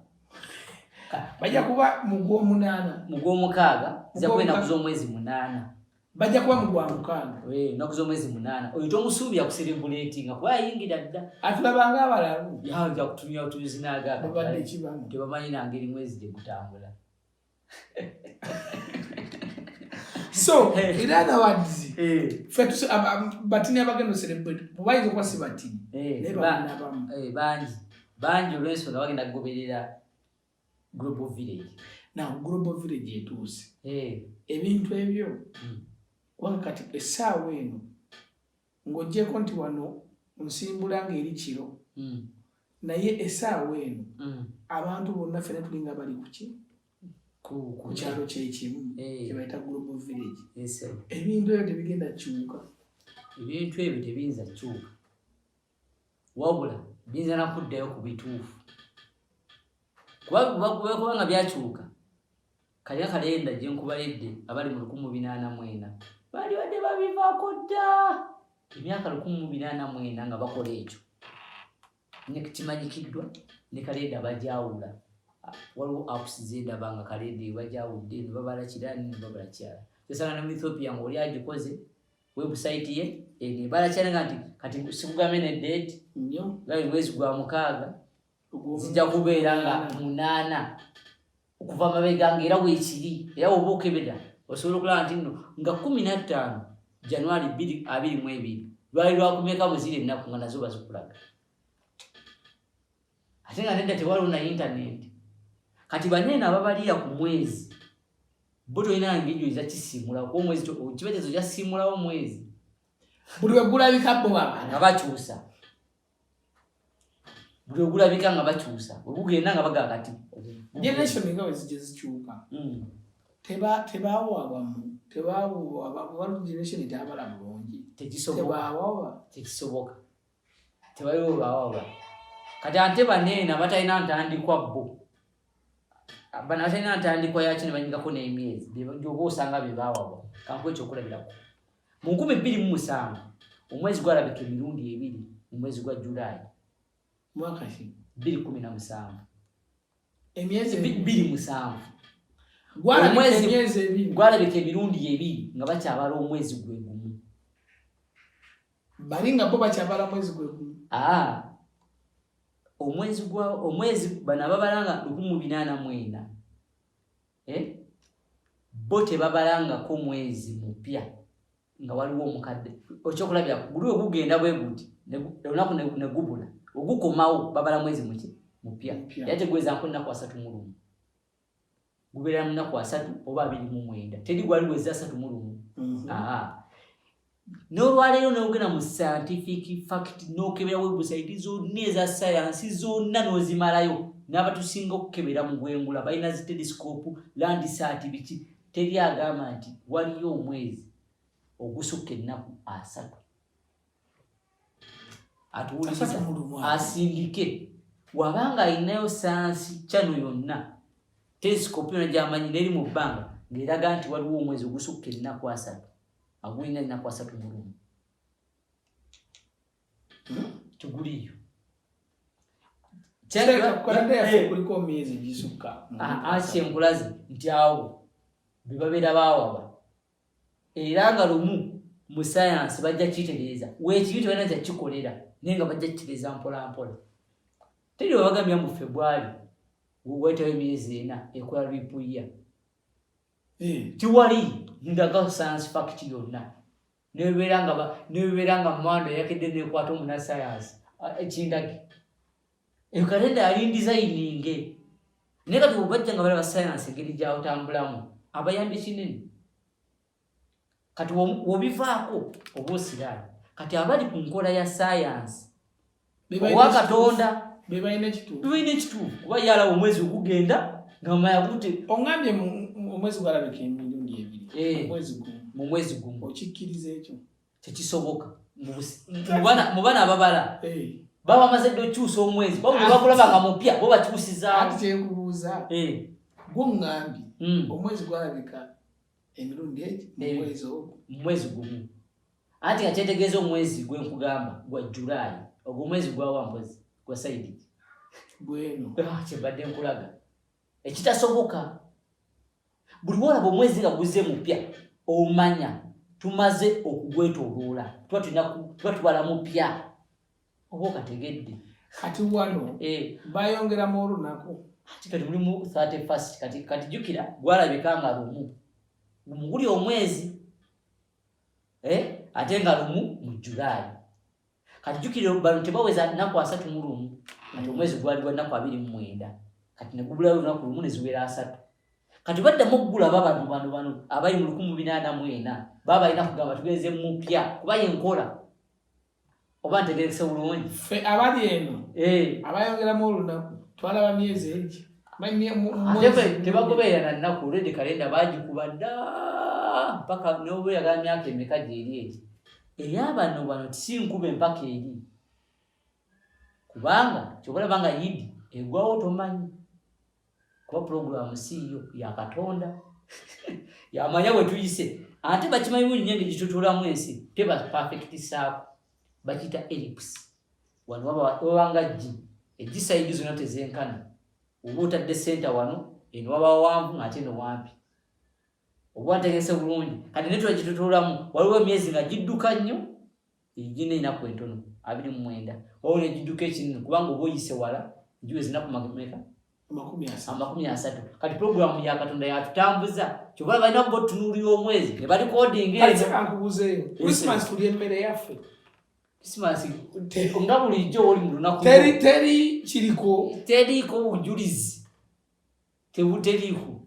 bajja kuba mu gw'omukaaga zijja kubena kuza omwezi 8 bajja kuba mu gw'omukaaga nakuza omwezi 8 oyo tomusuubi yakuserebulatinga kuba yayingira dda atulabanga abalalu yajja kutumya otuzinaaga babadde kibamu tebamanyi nangeri mwezi gye gutambula. So in other words fetu batini abagendo celebrate bubayizo kwa sibatini banji olwensonga bagenda kugoberera global village. Now global village etuuse ebintu ebyo wakati essaawa eno ng'oggyeko nti wano nsimbula ng'eri kiro naye essaawa eno abantu bonna ffena tulinga bali kuki ku kyalo kyekimu kyebayita global village. Ebintu ebyo tebigenda kyuka, ebintu ebyo tebiyinza kyuka wabula biyinza nakuddayo ku bituufu kubanga byakyuka kalina kalenda gye nkubaledde abali mu 1404 bali badde babivaako dda emyaka 1404 nga bakola ekyo nekimanyikiddwa ne kalenda bajawula waliwo apps zendaba nga kalenda bajawudde ne babala kirani ne babala kyala kyesanga ne Ethiopia ng'oli agikoze website ye nebala kyala nga nti kati sikugambe ne date nga mwezi gwa 6 zijja kubeera nga 8 okuva mabega ng'era weekiri era oba okebera osobola okulaba nti nno nga 15 January 2022 lwali lwakumeka muzire ennaku nga nazo bazikulaga ate nga nedda tewaliwo na internet. Kati banene ababalira ku mwezi bo tolina ngeri oza kisimula kuba omwezi kibetezo kyasimulawo omwezi buli wegulabika bo nga bakyusa buli wegulabika nga bakyusa wegugenda nga bagaa kati generation nga wezijja zikyuka tebaawo abamu waliwo generation etabala bulungi tekisoboka tebaliwo baawa kati ate banene abatalina ntandikwa bo bana batalina ntandikwa yakino banyigako n'emyezi gyoba osanga bebaawabwa kankuwa ekyokulabirako mu 2007 omwezi gwalabika emirundi 2 mu mwezi gwa July mwaka ki 2017 emyezi 2007 gwalabika emirundi 2 nga bakyabala omwezi gwe gumu bali nga bo bakyabala mwezi gwe gumu omwezi bana babalanga 1404 bo tebabalangako mwezi mupya nga waliwo omukadde okyokulabira buli ogugenda bwe guti olunaku negubula ogukomawo babala mwezi muki mupya era tegweza nko nnaku 31 gubeera mu nnaku 3 oba 29 teri gwaliweza 31 n'olwaleero n'ogenda mu scientific fact n'okebera website zonna eza science zonna n'ozimalayo n'abatusinga okukebera mu gwengula balina zi telescope landsat biki teri agamba nti waliyo omwezi ogusukka ennaku 3 atuwuliriza asindike wabanga alinayo science channel yonna telescope yonna gy'amanyi n'eri mu bbanga ng'eraga nti waliwo omwezi ogusukka ennaku 3 agulina ennaku 3 tuguliyo kuliko myezi gisukka kyenkulaze nti awo bebabeera baawaba era nga lumu mu science bajja kitereeza weekiri tebalina kyakikolera naye nga bajja kitereeza mpolampola teri webagambya mu February wetawo emyezi 4 ekola lwipuya tiwali ndaga science fact yonna nebeera nga mwanda yakedde nekwata omuna science ekindagi eyo kalenda yali designing naye kati bwebajja nga balaba science engeri gyawutambulamu abayambi kinene kati wobivaako oba osiraani kati abali ku nkola ya science owa Katonda bebalina ekituufu kuba yalawo omwezi ogugenda nga mumanya gute ongambye omwezi gwalabika emirundi ebiri mu mwezi gumu okikkiriza ekyo tekisoboka mu bana ababala baba bamaze dde okyusa omwezi bakulaba nga mupya bo bakyusizaawo ati kyenkubuuza gwe ongambye omwezi gwalabika emirundi egi mu mwezi gumu anti nga kyetegeeza omwezi gwenkugamba gwa Julaayi ogwo omwezi gwawampozi gwa saidi BWIINO kyebadde nkulaga ekitasoboka buli wolaba omwezi nga guzze mupya omanya tumaze okugwetooloola tuba tubala mupya oba okategedde kati wano bayongeramu olunaku kati mulimu 31 kati jjukira gwalabika nga lumu guli omwezi ate nga lumu mu Julaayi kati jjukira bano tebaweza nnaku 31 kati omwezi gwali gwa nnaku 29 kati ne gubulayo olunaku lumu ne ziwera 3 kati baddamu okugulaba bano abali mu 1484 baba balina kugamba tugenze mupya kuba yenkola oba ntegerekese bulungi ffe abali eno abayongeramu olunaku twalaba myezi egi tebagoberera na nnaku olwedde kalenda bagikuba dda mpaka nobeeraga myaka emeka gyeri egi eyabano tisinkuba empaka eri kubanga kyobalaba nga yidi egwawo tomanyi kuba puroguramu siiyo ya Katonda yamanya bwe tuyise ate bakimanyi bungi nyenge gitutuulamu ensi teba perfectisaako bakiyita ellipse wano wabanga egisayidi zonna tezenkana oba otadde senta wano eno waba wanvu ng'ate eno wampi oba ntegese bulungi kati netula gitutuulamu waliwo emyezi nga gidduka nnyo egina enaku entono 29 waliwo negidduka ekinene kubanga oba oyise wala giweza enaku meka 30 kati puroguramu ya Katonda yatutambuza kyobalaba balina kuba otunuulira omwezi ne bali kodinga kankubuzeeyo Christmas tuli emmere yaffe Christmas nga bulijjo oli mu lunaku teri teriiko bujulizi tebuteriiko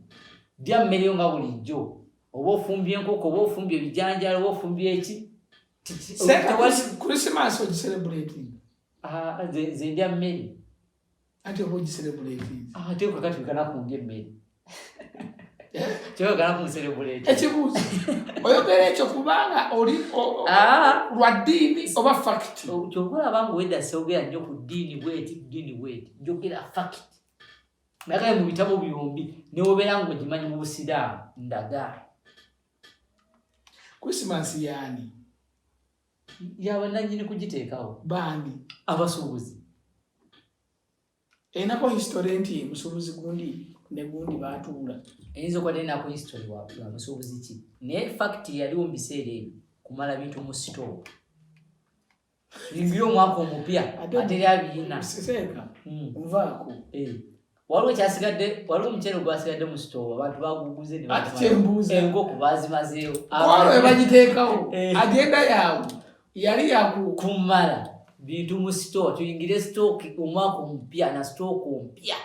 dya mmere nga bulijjo oba ofumbye enkoko oba ofumbye ebijanjalo oba ofumbye eki Christmas ogiselebrating ze ndya mmere ate oba ogiselebrating ate kakati bikana kundya emmere kyogana kumuselebrate ekibuuzo oyogera ekyo kubanga oli lwa ddiini oba fact kyokulaba nga wedda seogera nnyo ku ddiini bweti njogera fact nagaye mu bitabo byombi newobeera nga ogimanyi mu busiraamu ndaga Christmas yaani yabananyini kugiteekawo baani abasuubuzi enako history nti musuubuzi gundi ne gundi baatuula eyinza okuba tenako history wa musuubuzi ki naye fact yaliwo mu biseera ebyo kumala bintu mu store yingira omwaka omupya ateri abiina seeka nvaako waliwo ekyasigadde waliwo omuceere gwasigadde mu store abantu baguguze enkoko bazimazeewo waliwo ebagiteekawo agenda yaabwe yali yakumala bintu mu store tuyingire stock omwaka omupya na stock ompya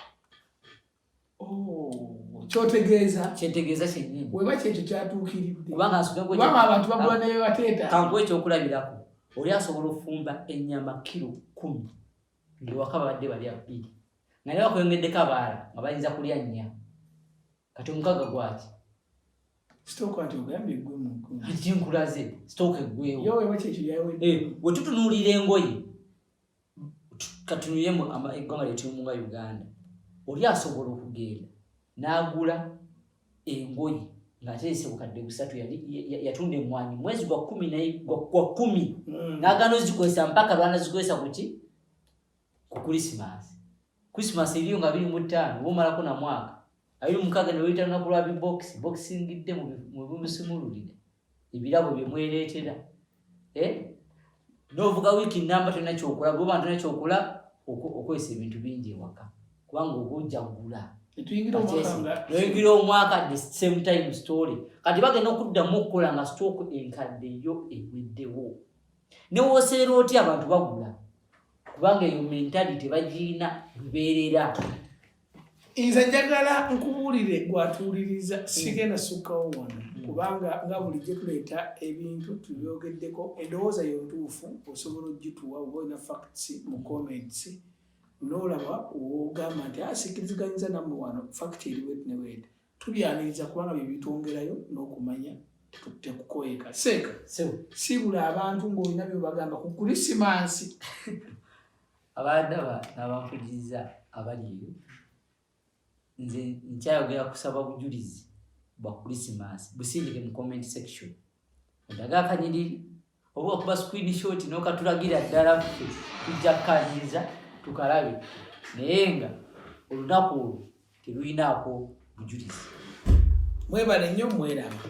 kyotegeeza kyennyini weba kyekyo kyatuukiridde kubanga abantu bagula naye bateeta kankuwa ekyokulabirako oli asobola okufumba ennyama kilo 10 ngewaka babadde balya 2 nga ne bakweyongeddeko abaala nga bayinza kulya 4 kati omukaga gwaki stock ati ogambye eggwemu ati nkulaze stock eggwewo yo weba kyekyo yawedde bwe tutunuulira engoye katunuulire eggwanga lyetulimu nga Uganda oli asobola okugenda n'agula engoye ng'ateese bukadde 3 yatunda emmwanyi mwezi gwa 10 n'agaana ozikozesa mpaka lwanazikozesa kuki ku Christmas eriyo nga 25 obaomalako na mwaka 26 ne weyita lunaku lwa bibokisingidde mu bimusimululire ebirabo bye mwereetera n'ovuga wiiki namba tolina kyokola bwoba tolina kyokola okozesa ebintu bingi ewaka kubanga oba ojjagula noyingira omwaka at the same time story kati bagenda okuddamu okukola nga stock enkaddeyo eweddewo newoseera oti abantu bagula kubanga eyo mentality bagiina lubeerera Nze njagala nkubuulire gwatuuliriza sigenda sukkawo wano kubanga nga bulijjo tuleeta ebintu tubyogeddeko endowooza yontuufu osobola ogituwa oba olina facts mu comments n'olaba wogamba nti sikiriziganyiza nammwe wano fact eriwet ne wet tulyaniriza kubanga bye bitwongerayo n'okumanya tekukoyeka seeka si buli abantu ng'olina byobagamba ku Krisimansi abadaba n'abampuliriza abaliyo nze nkyayogera kusaba bujulizi bwa Krisimansi busindike mu comment section ndaga akanyiriri oba okuba screenshot n'okatulagira ddala tujja kukaniriza tukalabe naye nga olunaku olwo teruyinaako bujulizi mwebale nnyo mweraba